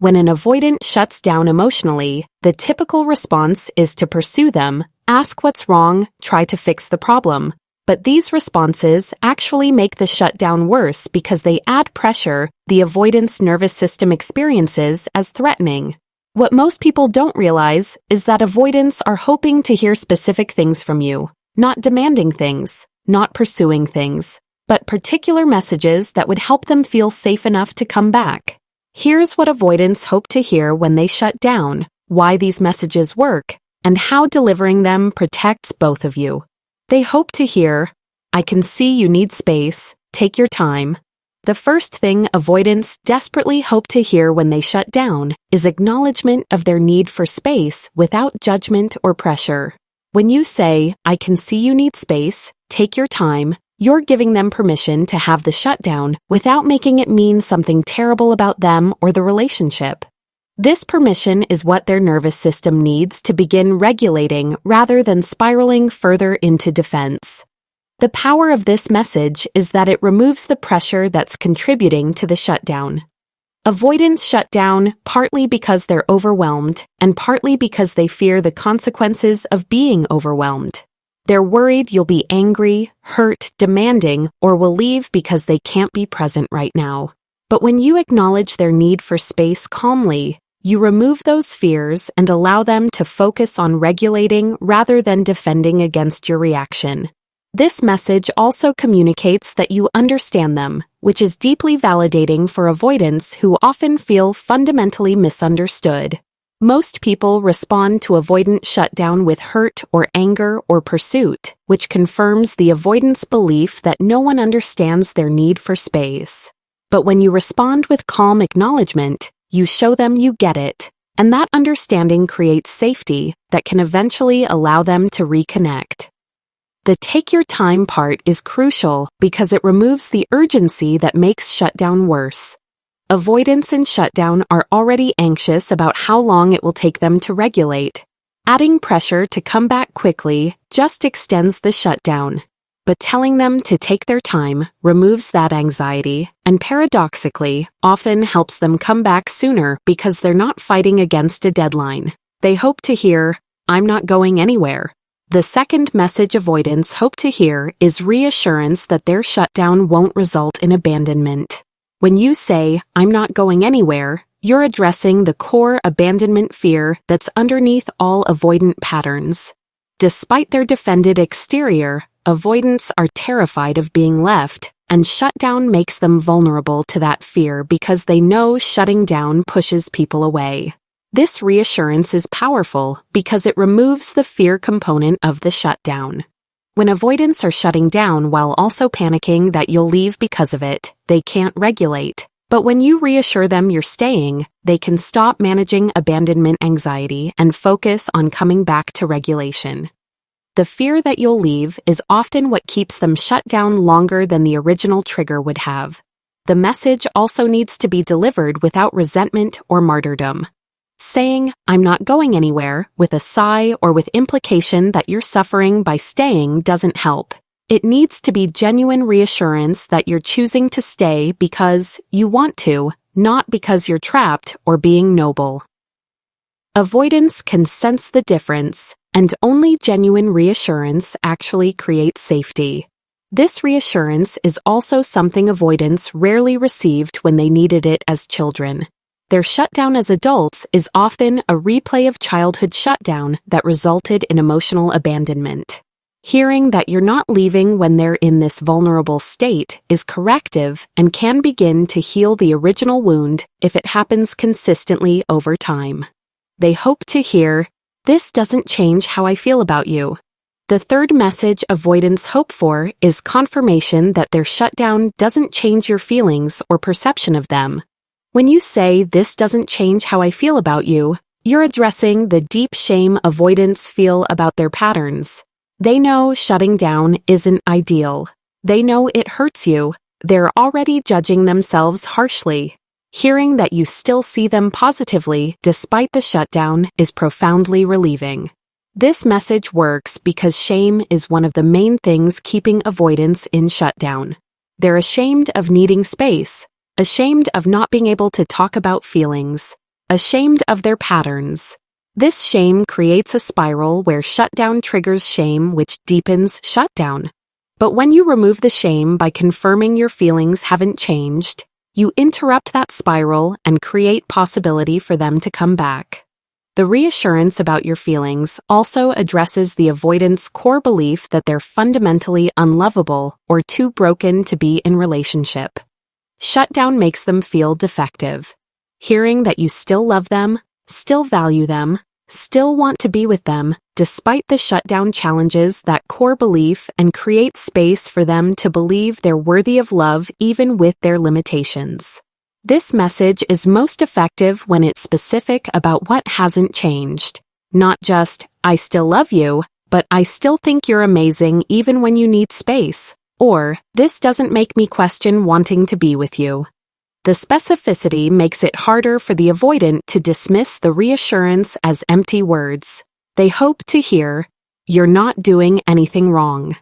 When an avoidant shuts down emotionally, the typical response is to pursue them, ask what's wrong, try to fix the problem. But these responses actually make the shutdown worse because they add pressure the avoidance nervous system experiences as threatening. What most people don't realize is that avoidants are hoping to hear specific things from you, not demanding things, not pursuing things, but particular messages that would help them feel safe enough to come back. Here's what avoidants hope to hear when they shut down, why these messages work, and how delivering them protects both of you. They hope to hear, "I can see you need space, take your time." The first thing avoidants desperately hope to hear when they shut down is acknowledgement of their need for space without judgment or pressure. When you say, "I can see you need space, take your time," you're giving them permission to have the shutdown without making it mean something terrible about them or the relationship. This permission is what their nervous system needs to begin regulating rather than spiraling further into defense. The power of this message is that it removes the pressure that's contributing to the shutdown. Avoidants shut down partly because they're overwhelmed and partly because they fear the consequences of being overwhelmed. They're worried you'll be angry, hurt, demanding, or will leave because they can't be present right now. But when you acknowledge their need for space calmly, you remove those fears and allow them to focus on regulating rather than defending against your reaction. This message also communicates that you understand them, which is deeply validating for avoidants who often feel fundamentally misunderstood. Most people respond to avoidant shutdown with hurt or anger or pursuit, which confirms the avoidant's belief that no one understands their need for space. But when you respond with calm acknowledgement, you show them you get it, and that understanding creates safety that can eventually allow them to reconnect. The take your time part is crucial because it removes the urgency that makes shutdown worse. Avoidants in shutdown are already anxious about how long it will take them to regulate. Adding pressure to come back quickly just extends the shutdown. But telling them to take their time removes that anxiety and paradoxically often helps them come back sooner because they're not fighting against a deadline. They hope to hear, "I'm not going anywhere." The second message avoidants hope to hear is reassurance that their shutdown won't result in abandonment. When you say, "I'm not going anywhere," you're addressing the core abandonment fear that's underneath all avoidant patterns. Despite their defended exterior, avoidants are terrified of being left, and shutdown makes them vulnerable to that fear because they know shutting down pushes people away. This reassurance is powerful because it removes the fear component of the shutdown. When avoidants are shutting down while also panicking that you'll leave because of it, they can't regulate. But when you reassure them you're staying, they can stop managing abandonment anxiety and focus on coming back to regulation. The fear that you'll leave is often what keeps them shut down longer than the original trigger would have. The message also needs to be delivered without resentment or martyrdom. Saying, "I'm not going anywhere," with a sigh or with implication that you're suffering by staying doesn't help. It needs to be genuine reassurance that you're choosing to stay because you want to, not because you're trapped or being noble. Avoidance can sense the difference, and only genuine reassurance actually creates safety. This reassurance is also something avoidants rarely received when they needed it as children. Their shutdown as adults is often a replay of childhood shutdown that resulted in emotional abandonment. Hearing that you're not leaving when they're in this vulnerable state is corrective and can begin to heal the original wound if it happens consistently over time. They hope to hear, "This doesn't change how I feel about you." The third message avoidants hope for is confirmation that their shutdown doesn't change your feelings or perception of them. When you say, "This doesn't change how I feel about you," you're addressing the deep shame avoidants feel about their patterns. They know shutting down isn't ideal. They know it hurts you. They're already judging themselves harshly. Hearing that you still see them positively despite the shutdown is profoundly relieving. This message works because shame is one of the main things keeping avoidants in shutdown. They're ashamed of needing space, ashamed of not being able to talk about feelings, ashamed of their patterns. This shame creates a spiral where shutdown triggers shame, which deepens shutdown. But when you remove the shame by confirming your feelings haven't changed, you interrupt that spiral and create possibility for them to come back. The reassurance about your feelings also addresses the avoidant's core belief that they're fundamentally unlovable or too broken to be in relationship. Shutdown makes them feel defective. Hearing that you still love them, still value them, still want to be with them, despite the shutdown challenges that core belief and creates space for them to believe they're worthy of love even with their limitations. This message is most effective when it's specific about what hasn't changed. Not just, I still love you, but I still think you're amazing even when you need space. Or, this doesn't make me question wanting to be with you. The specificity makes it harder for the avoidant to dismiss the reassurance as empty words. They hope to hear, you're not doing anything wrong.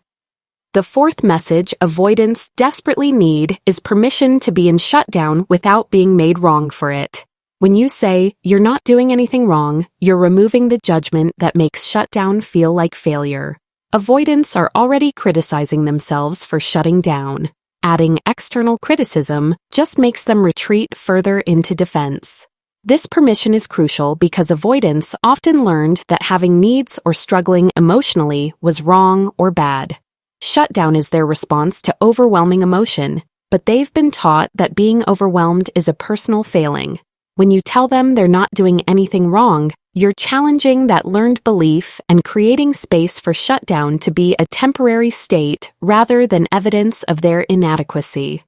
The fourth message avoidants desperately need is permission to be in shutdown without being made wrong for it. When you say, you're not doing anything wrong, you're removing the judgment that makes shutdown feel like failure. Avoidants are already criticizing themselves for shutting down. Adding external criticism just makes them retreat further into defense. This permission is crucial because avoidants often learned that having needs or struggling emotionally was wrong or bad. Shutdown is their response to overwhelming emotion, but they've been taught that being overwhelmed is a personal failing. When you tell them they're not doing anything wrong, you're challenging that learned belief and creating space for shutdown to be a temporary state rather than evidence of their inadequacy.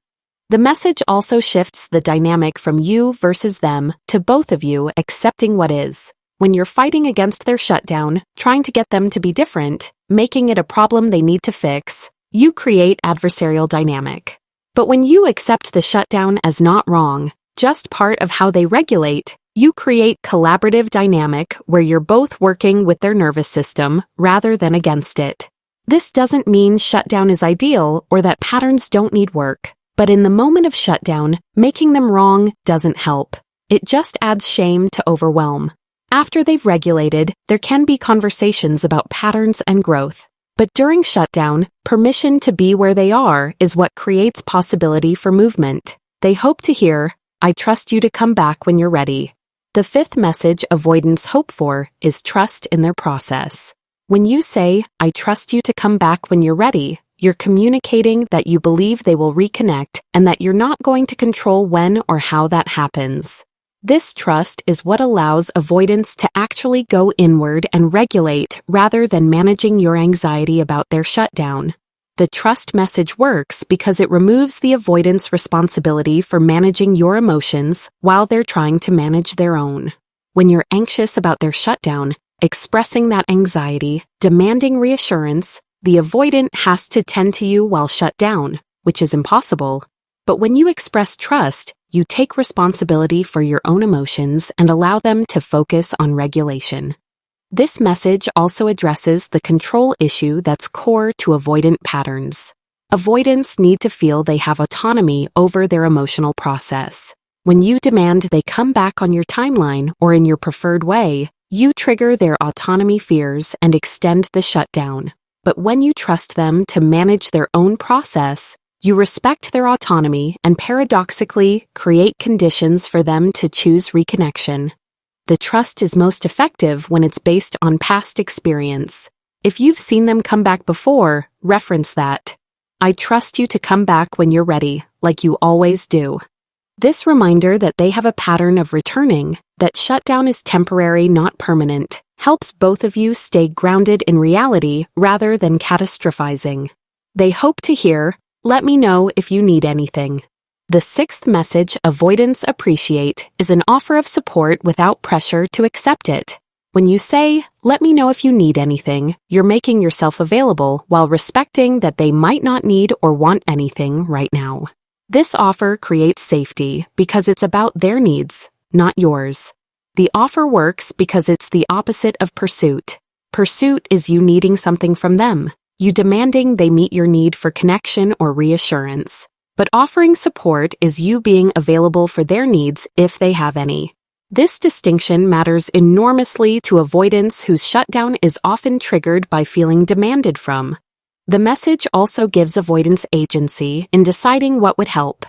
The message also shifts the dynamic from you versus them to both of you accepting what is. When you're fighting against their shutdown, trying to get them to be different, making it a problem they need to fix, you create adversarial dynamic. But when you accept the shutdown as not wrong, just part of how they regulate, you create collaborative dynamic where you're both working with their nervous system rather than against it. This doesn't mean shutdown is ideal or that patterns don't need work, but in the moment of shutdown, making them wrong doesn't help. It just adds shame to overwhelm. After they've regulated, there can be conversations about patterns and growth. But during shutdown, permission to be where they are is what creates possibility for movement. They hope to hear, I trust you to come back when you're ready. The fifth message avoidants hope for is trust in their process. When you say, I trust you to come back when you're ready, you're communicating that you believe they will reconnect and that you're not going to control when or how that happens. This trust is what allows avoidants to actually go inward and regulate rather than managing your anxiety about their shutdown. The trust message works because it removes the avoidant's responsibility for managing your emotions while they're trying to manage their own. When you're anxious about their shutdown, expressing that anxiety, demanding reassurance, the avoidant has to tend to you while shut down, which is impossible. But when you express trust, you take responsibility for your own emotions and allow them to focus on regulation. This message also addresses the control issue that's core to avoidant patterns. Avoidants need to feel they have autonomy over their emotional process. When you demand they come back on your timeline or in your preferred way, you trigger their autonomy fears and extend the shutdown. But when you trust them to manage their own process, you respect their autonomy and paradoxically create conditions for them to choose reconnection. The trust is most effective when it's based on past experience. If you've seen them come back before, reference that. I trust you to come back when you're ready, like you always do. This reminder that they have a pattern of returning, that shutdown is temporary, not permanent, helps both of you stay grounded in reality rather than catastrophizing. They hope to hear, let me know if you need anything. The sixth message avoidants appreciate is an offer of support without pressure to accept it. When you say, let me know if you need anything, you're making yourself available while respecting that they might not need or want anything right now. This offer creates safety because it's about their needs, not yours. The offer works because it's the opposite of pursuit. Pursuit is you needing something from them, you demanding they meet your need for connection or reassurance. But offering support is you being available for their needs if they have any. This distinction matters enormously to avoidants whose shutdown is often triggered by feeling demanded from. The message also gives avoidants agency in deciding what would help.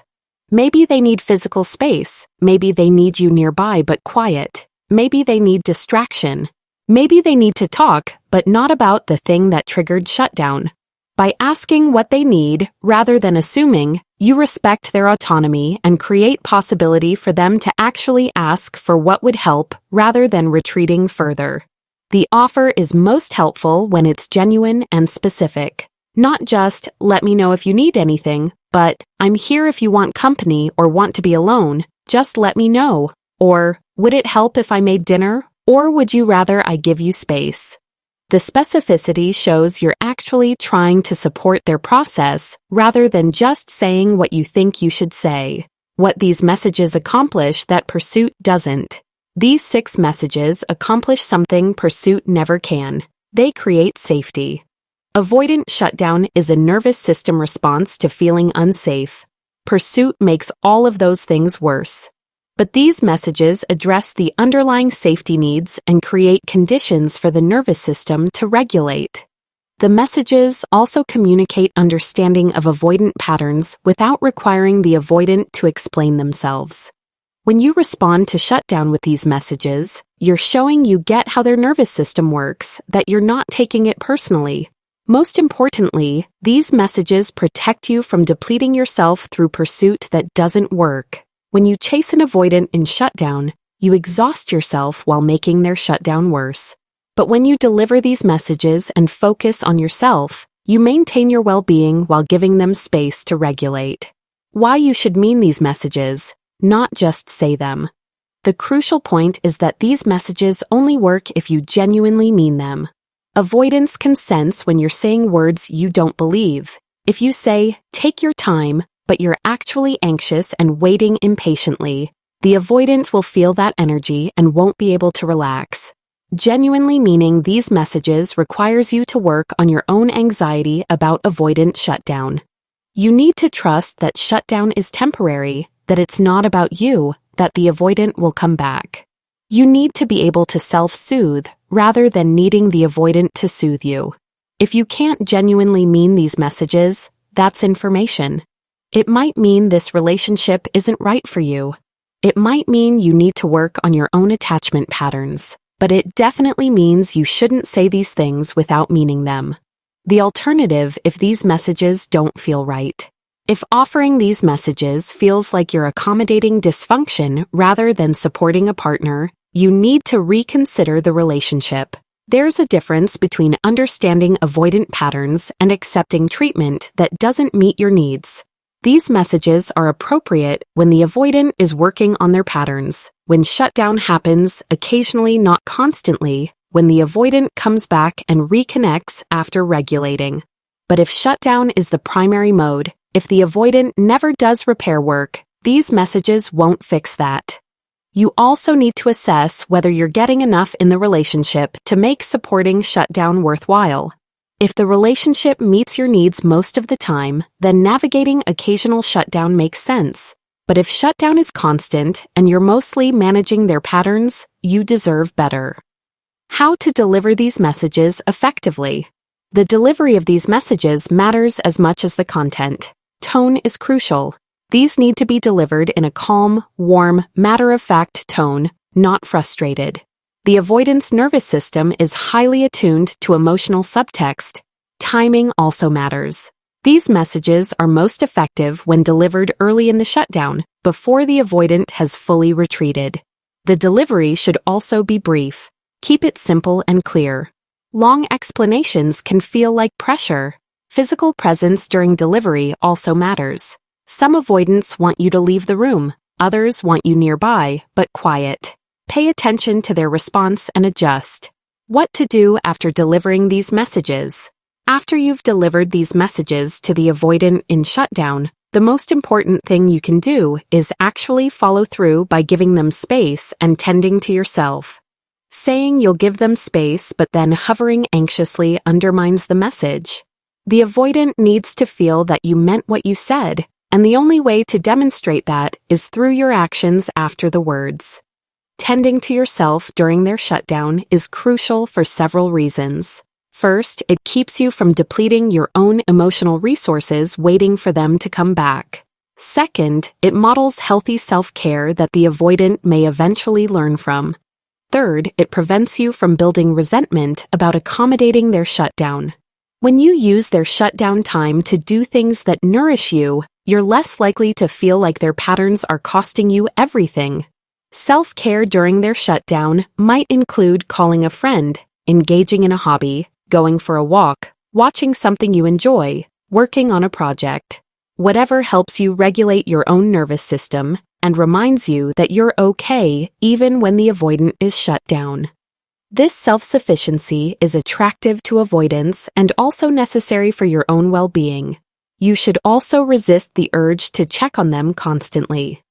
Maybe they need physical space, maybe they need you nearby but quiet, maybe they need distraction, maybe they need to talk but not about the thing that triggered shutdown. By asking what they need, rather than assuming, you respect their autonomy and create possibility for them to actually ask for what would help rather than retreating further. The offer is most helpful when it's genuine and specific. Not just, let me know if you need anything, but, I'm here if you want company or want to be alone, just let me know. Or, would it help if I made dinner? Or would you rather I give you space? The specificity shows you're actually trying to support their process rather than just saying what you think you should say. What these messages accomplish that pursuit doesn't. These 6 messages accomplish something pursuit never can. They create safety. Avoidant shutdown is a nervous system response to feeling unsafe. Pursuit makes all of those things worse. But these messages address the underlying safety needs and create conditions for the nervous system to regulate. The messages also communicate understanding of avoidant patterns without requiring the avoidant to explain themselves. When you respond to shutdown with these messages, you're showing you get how their nervous system works, that you're not taking it personally. Most importantly, these messages protect you from depleting yourself through pursuit that doesn't work. When you chase an avoidant in shutdown, you exhaust yourself while making their shutdown worse. But when you deliver these messages and focus on yourself, you maintain your well-being while giving them space to regulate. Why you should mean these messages, not just say them. The crucial point is that these messages only work if you genuinely mean them. Avoidance can sense when you're saying words you don't believe. If you say, take your time, but you're actually anxious and waiting impatiently, the avoidant will feel that energy and won't be able to relax. Genuinely meaning these messages requires you to work on your own anxiety about avoidant shutdown. You need to trust that shutdown is temporary, that it's not about you, that the avoidant will come back. You need to be able to self-soothe rather than needing the avoidant to soothe you. If you can't genuinely mean these messages, that's information. It might mean this relationship isn't right for you. It might mean you need to work on your own attachment patterns, but it definitely means you shouldn't say these things without meaning them. The alternative if these messages don't feel right. If offering these messages feels like you're accommodating dysfunction rather than supporting a partner, you need to reconsider the relationship. There's a difference between understanding avoidant patterns and accepting treatment that doesn't meet your needs. These messages are appropriate when the avoidant is working on their patterns, when shutdown happens, occasionally not constantly, when the avoidant comes back and reconnects after regulating. But if shutdown is the primary mode, if the avoidant never does repair work, these messages won't fix that. You also need to assess whether you're getting enough in the relationship to make supporting shutdown worthwhile. If the relationship meets your needs most of the time, then navigating occasional shutdown makes sense. But if shutdown is constant and you're mostly managing their patterns, you deserve better. How to deliver these messages effectively. The delivery of these messages matters as much as the content. Tone is crucial. These need to be delivered in a calm, warm, matter-of-fact tone, not frustrated. The avoidance nervous system is highly attuned to emotional subtext. Timing also matters. These messages are most effective when delivered early in the shutdown, before the avoidant has fully retreated. The delivery should also be brief. Keep it simple and clear. Long explanations can feel like pressure. Physical presence during delivery also matters. Some avoidants want you to leave the room, others want you nearby, but quiet. Pay attention to their response and adjust. What to do after delivering these messages. After you've delivered these messages to the avoidant in shutdown, the most important thing you can do is actually follow through by giving them space and tending to yourself. Saying you'll give them space but then hovering anxiously undermines the message. The avoidant needs to feel that you meant what you said, and the only way to demonstrate that is through your actions after the words. Tending to yourself during their shutdown is crucial for several reasons. First, it keeps you from depleting your own emotional resources waiting for them to come back. Second, it models healthy self-care that the avoidant may eventually learn from. Third, it prevents you from building resentment about accommodating their shutdown. When you use their shutdown time to do things that nourish you, you're less likely to feel like their patterns are costing you everything. Self-care during their shutdown might include calling a friend, engaging in a hobby, going for a walk, watching something you enjoy, working on a project. Whatever helps you regulate your own nervous system and reminds you that you're okay even when the avoidant is shut down. This self-sufficiency is attractive to avoidants and also necessary for your own well-being. You should also resist the urge to check on them constantly.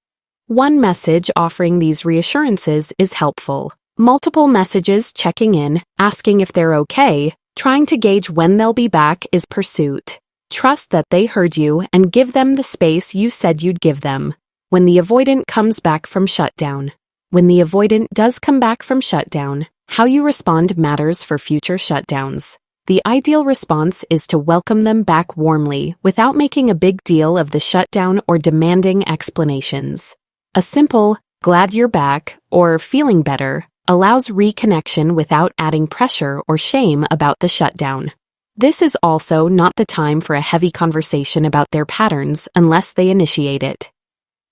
One message offering these reassurances is helpful. Multiple messages checking in, asking if they're okay, trying to gauge when they'll be back is pursuit. Trust that they heard you and give them the space you said you'd give them. When the avoidant comes back from shutdown. When the avoidant does come back from shutdown, how you respond matters for future shutdowns. The ideal response is to welcome them back warmly without making a big deal of the shutdown or demanding explanations. A simple, glad you're back, or feeling better, allows reconnection without adding pressure or shame about the shutdown. This is also not the time for a heavy conversation about their patterns unless they initiate it.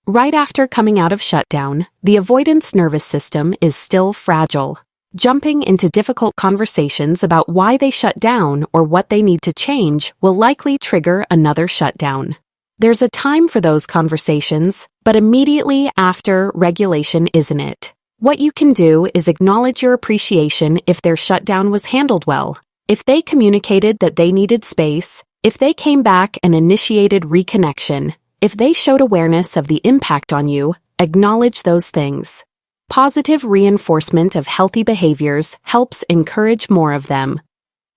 Right after coming out of shutdown, the avoidance nervous system is still fragile. Jumping into difficult conversations about why they shut down or what they need to change will likely trigger another shutdown. There's a time for those conversations, but immediately after regulation isn't it. What you can do is acknowledge your appreciation if their shutdown was handled well, if they communicated that they needed space, if they came back and initiated reconnection, if they showed awareness of the impact on you, acknowledge those things. Positive reinforcement of healthy behaviors helps encourage more of them.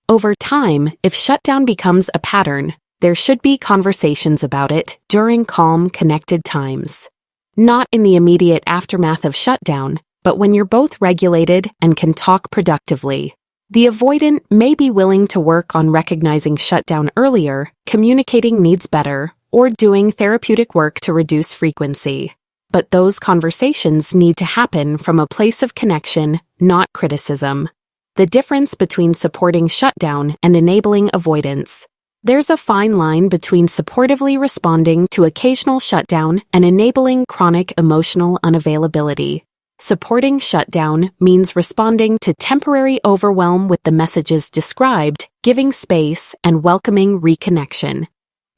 Over time, if shutdown becomes a pattern, there should be conversations about it during calm, connected times. Not in the immediate aftermath of shutdown, but when you're both regulated and can talk productively. The avoidant may be willing to work on recognizing shutdown earlier, communicating needs better, or doing therapeutic work to reduce frequency. But those conversations need to happen from a place of connection, not criticism. The difference between supporting shutdown and enabling avoidance. There's a fine line between supportively responding to occasional shutdown and enabling chronic emotional unavailability. Supporting shutdown means responding to temporary overwhelm with the messages described, giving space, and welcoming reconnection.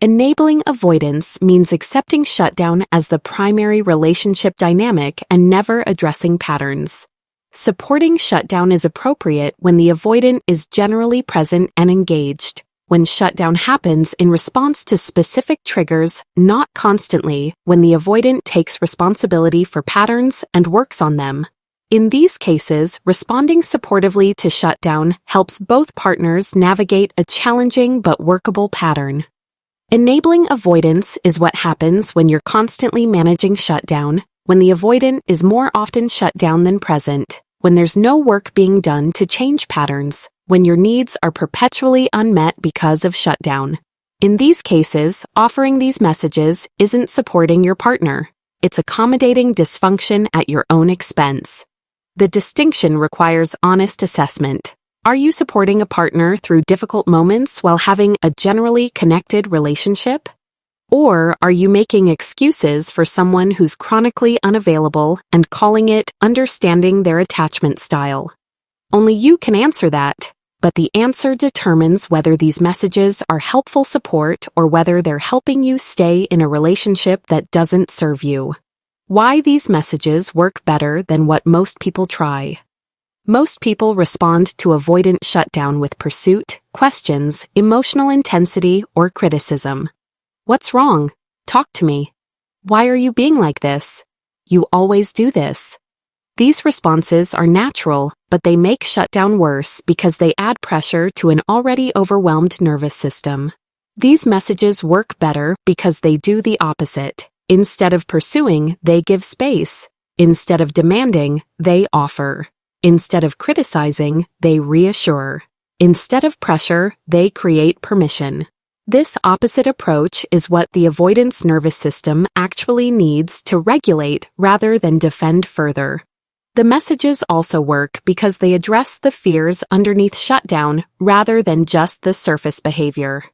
Enabling avoidance means accepting shutdown as the primary relationship dynamic and never addressing patterns. Supporting shutdown is appropriate when the avoidant is generally present and engaged. When shutdown happens in response to specific triggers, not constantly, when the avoidant takes responsibility for patterns and works on them. In these cases, responding supportively to shutdown helps both partners navigate a challenging but workable pattern. Enabling avoidance is what happens when you're constantly managing shutdown, when the avoidant is more often shut down than present, when there's no work being done to change patterns, when your needs are perpetually unmet because of shutdown. In these cases, offering these messages isn't supporting your partner. It's accommodating dysfunction at your own expense. The distinction requires honest assessment. Are you supporting a partner through difficult moments while having a generally connected relationship? Or are you making excuses for someone who's chronically unavailable and calling it understanding their attachment style? Only you can answer that, but the answer determines whether these messages are helpful support or whether they're helping you stay in a relationship that doesn't serve you. Why these messages work better than what most people try. Most people respond to avoidant shutdown with pursuit, questions, emotional intensity, or criticism. What's wrong? Talk to me. Why are you being like this? You always do this. These responses are natural, but they make shutdown worse because they add pressure to an already overwhelmed nervous system. These messages work better because they do the opposite. Instead of pursuing, they give space. Instead of demanding, they offer. Instead of criticizing, they reassure. Instead of pressure, they create permission. This opposite approach is what the avoidance nervous system actually needs to regulate rather than defend further. The messages also work because they address the fears underneath shutdown rather than just the surface behavior.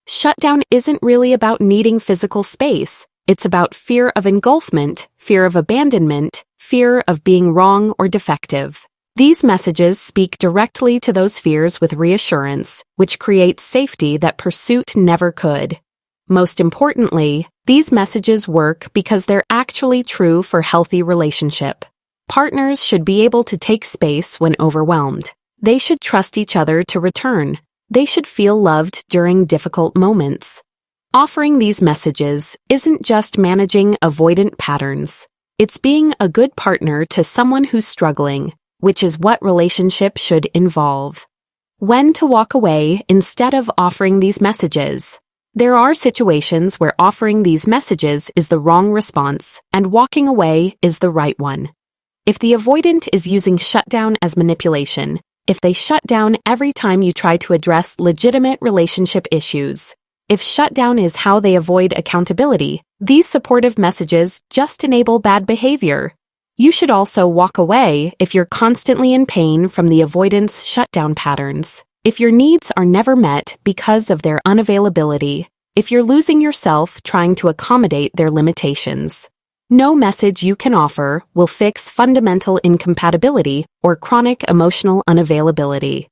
Shutdown isn't really about needing physical space. It's about fear of engulfment, fear of abandonment, fear of being wrong or defective. These messages speak directly to those fears with reassurance, which creates safety that pursuit never could. Most importantly, these messages work because they're actually true for healthy relationship. Partners should be able to take space when overwhelmed. They should trust each other to return. They should feel loved during difficult moments. Offering these messages isn't just managing avoidant patterns. It's being a good partner to someone who's struggling, which is what relationship should involve. When to walk away instead of offering these messages. There are situations where offering these messages is the wrong response and walking away is the right one. If the avoidant is using shutdown as manipulation, if they shut down every time you try to address legitimate relationship issues, if shutdown is how they avoid accountability, these supportive messages just enable bad behavior. You should also walk away if you're constantly in pain from the avoidance shutdown patterns, if your needs are never met because of their unavailability, if you're losing yourself trying to accommodate their limitations. No message you can offer will fix fundamental incompatibility or chronic emotional unavailability.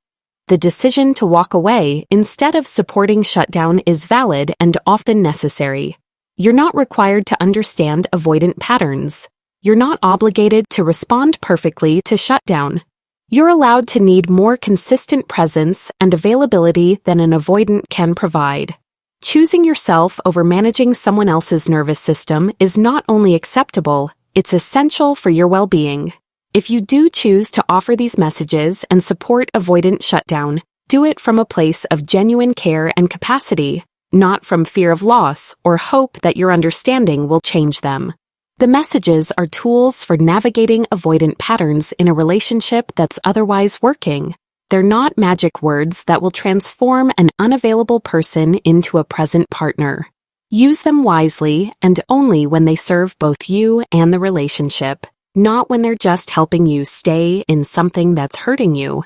The decision to walk away instead of supporting shutdown is valid and often necessary. You're not required to understand avoidant patterns. You're not obligated to respond perfectly to shutdown. You're allowed to need more consistent presence and availability than an avoidant can provide. Choosing yourself over managing someone else's nervous system is not only acceptable, it's essential for your well-being. If you do choose to offer these messages and support avoidant shutdown, do it from a place of genuine care and capacity, not from fear of loss or hope that your understanding will change them. The messages are tools for navigating avoidant patterns in a relationship that's otherwise working. They're not magic words that will transform an unavailable person into a present partner. Use them wisely and only when they serve both you and the relationship, not when they're just helping you stay in something that's hurting you.